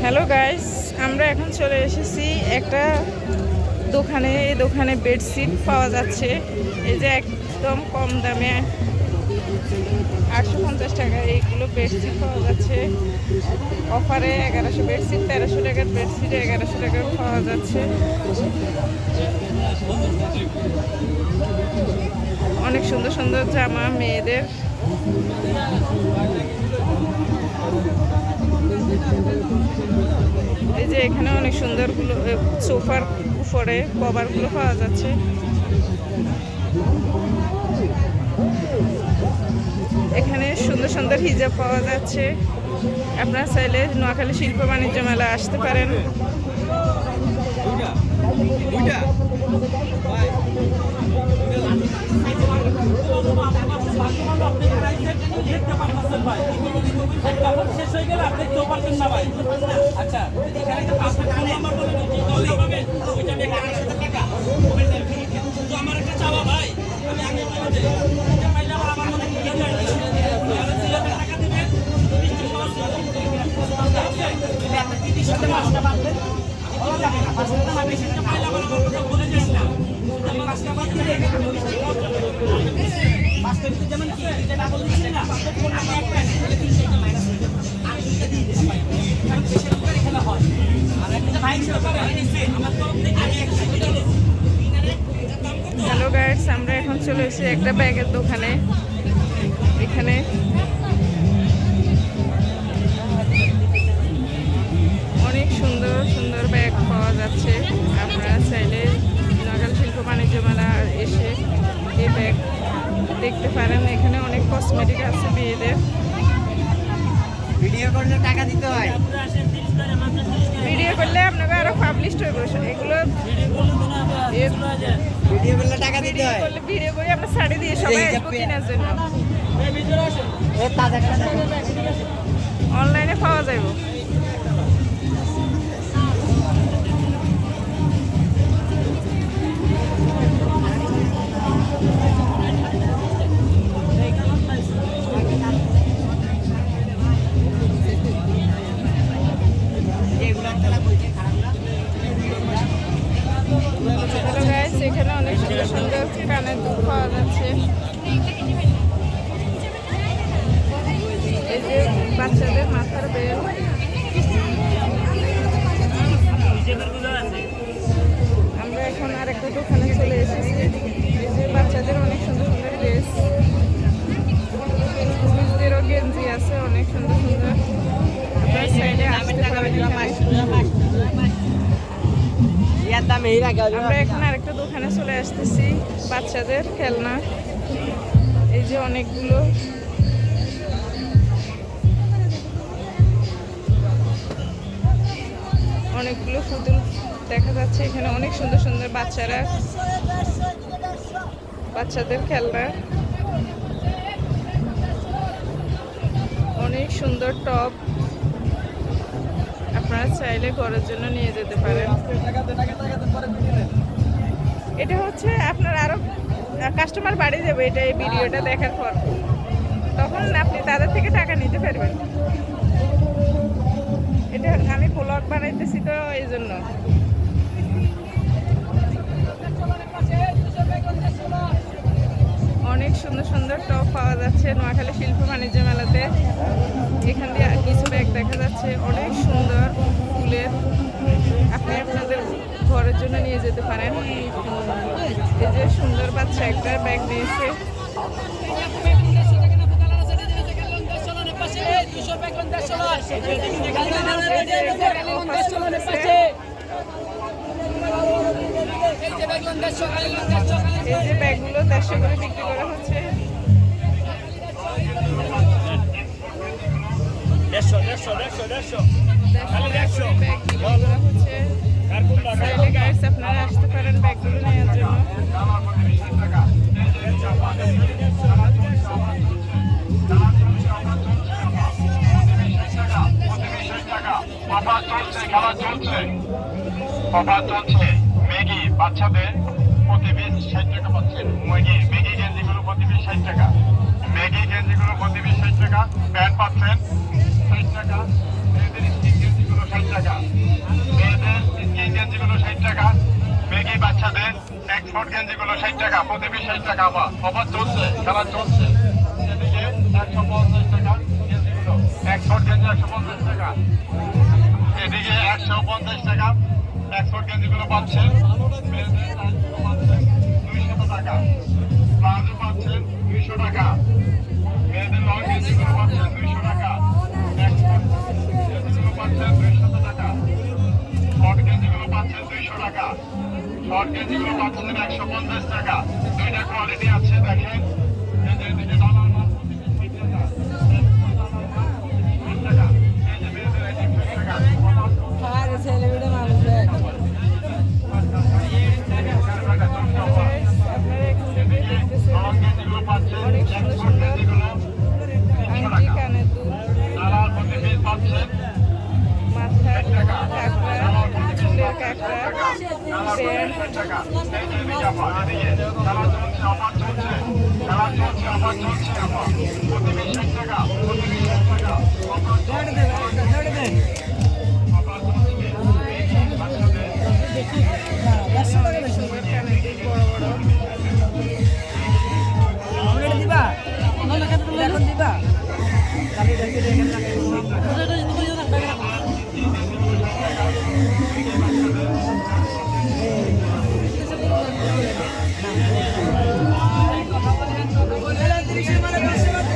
Hello guys, আমরা এখন চলে এসেছি একটা দোকানে। এই দোকানে বেডশিট পাওয়া যাচ্ছে। এই যে একদম কম দামে 850 টাকা এইগুলো বেডশিট পাওয়া যাচ্ছে। অফারে 1100 বেডশিট, 1300 টাকার বেডশিট 1100 টাকা পাওয়া যাচ্ছে। অনেক সুন্দর সুন্দর জামা মেয়েদের। এই যে এখানে অনেক সুন্দরগুলো সোফার উপরে কভারগুলো পাওয়া যাচ্ছে। এখানে সুন্দর সুন্দর হিজাব পাওয়া যাচ্ছে। আপনারা চাইলে নোয়াখালী শিল্প বাণিজ্য মেলা আসতে পারেন। আমার একটা চাওয়া ভাই, আমি আগে পাইলাম আমার মনে কি যেমন কি খেলা হয় আর একটা ভাই আমার তরফ থেকে হ্যালো গাইস, আমরা এখন চলে এসেছি একটা ব্যাগের দোকানে। এখানে অনেক সুন্দর সুন্দর ব্যাগ পাওয়া যাচ্ছে। আপনারা চাইলে নোয়াখালী শিল্প বাণিজ্য মেলা এসে এই ব্যাগ দেখতে পারেন। এখানে অনেক কসমেটিক আছে মেয়েদের। ভিডিও করলে টাকা দিতে হয়। ভিডিও করলে আপনাকে আরো পাবলিশ হয়ে এগুলো ভিডিও করলে টাকা দিতে হয়। ভিডিও করে আমরা শাড়ি দিয়ে সবাই আসবো কেনার জন্য। অনলাইনে পাওয়া যাবে। এখানে অনেক সুন্দর সুন্দর কানের দুল পাওয়া যাচ্ছে। এই যে বাচ্চাদের মাথার বেল। আমরা এখন আরেকটা দোকানে চলে এসেছি। এই যে বাচ্চাদের অনেক সুন্দর সুন্দর ড্রেস, পুরুষদেরও গেঞ্জি আছে অনেক সুন্দর সুন্দর। আপনার সাইডে আসতে পারেন। আমরা এখন আরেকটা দোকানে চলে আসতেছি, বাচ্চাদের খেলনা। এই যে অনেকগুলো পুতুল দেখা যাচ্ছে। এখানে অনেক সুন্দর সুন্দর বাচ্চাদের খেলনা, অনেক সুন্দর টপ। আপনারা চাইলে ঘরের জন্য নিয়ে যেতে পারেন। এটা হচ্ছে আপনার আরো কাস্টমার বাড়িয়ে যাবে এটা এই ভিডিওটা দেখার পর, তখন আপনি তাদের থেকে টাকা নিতে পারবেন। এটা আমি ব্লগ বানাইতেছি তো এই জন্য। অনেক সুন্দর সুন্দর টপ পাওয়া যাচ্ছে নোয়াখালী শিল্প বাণিজ্য মেলাতে। এখান দিয়ে কিছু ব্যাগ দেখা যাচ্ছে অনেক সুন্দর ফুলের। আপনি আপনাদের ঘরের জন্য নিয়ে যেতে পারেন। এই যে সুন্দর বাচ্চা একটা ব্যাগ নিয়েছে। এই যে ব্যাগগুলো 150 করে বিক্রি করা হচ্ছে। আপনারা আসতে পারেন ব্যাগগুলো নেওয়ার জন্য। ম্যাগি বাচ্চাদের প্রতি পিস 60 টাকা পাচ্ছেন। ম্যাগি গেঞ্জিগুলো প্রতি পিস 60 টাকা। ম্যাগি গেঞ্জিগুলো প্রতি পিস 60 টাকা। প্যান্ট পাচ্ছেন 60 টাকা। গেঞ্জিগুলো 60 টাকা। বাচ্চাদের এক্সপোর্ট গেঞ্জিগুলো 60 টাকা, প্রতি পিস 60 টাকা। অফার চলছে, খেলা চলছে। এদিকে 150 টাকা গেঞ্জিগুলো, এক্সপোর্ট গেঞ্জি 150 টাকা। এদিকে 150 টাকা এক্সপোর্ট গেঞ্জিগুলো পাচ্ছেন। মেয়েদের নাইটগুলো পাচ্ছেন 200 টাকা, প্লাজো পাচ্ছেন 200 টাকা। মেয়েদের লং গেঞ্জিগুলো পাচ্ছেন 200 টাকা, এক্সপোর্ট গেঞ্জিগুলো পাচ্ছেন 200 টাকা। শর্ট গেঞ্জিগুলো পাচ্ছেন 200 টাকা, শর্ট গেঞ্জিগুলো পাচ্ছেন 150 টাকা। দুইটা কোয়ালিটি আছে, দেখেন। এই যে এদিকে ডলার মাল প্রতি পিস 60 টাকা, টাকা। এই যে মেয়েদের আইটেম 60 টাকা। আপনারা এখান থেকে দেখতেছেন অনেক সুন্দর সুন্দর আংটি, কানের দুল, মাথার কাঁকড়া, চুলের কাঁকড়া, প্যান্ট, অনেক সুন্দর কানের দুল, বড় বড়। দিবা এখন দিবা অনেক সুন্দর সুন্দর ফুল দেখা যাচ্ছে এখানে।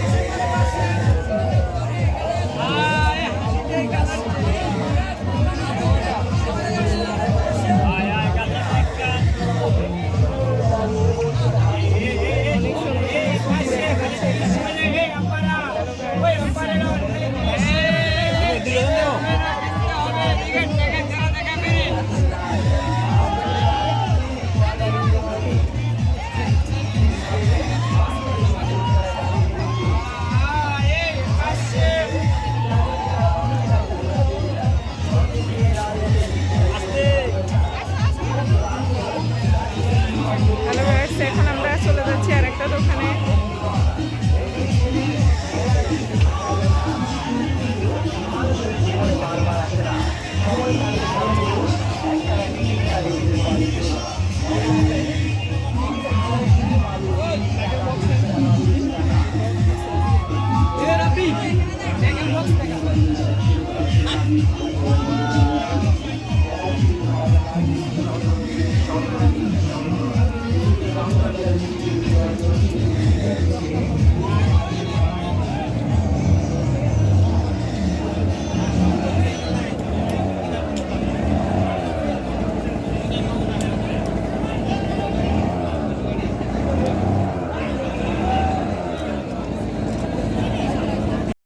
হ্যালো গাইস, এখন আমরা চলে যাচ্ছি আরেকটা দোকানে। Hey, Rafi, take a box.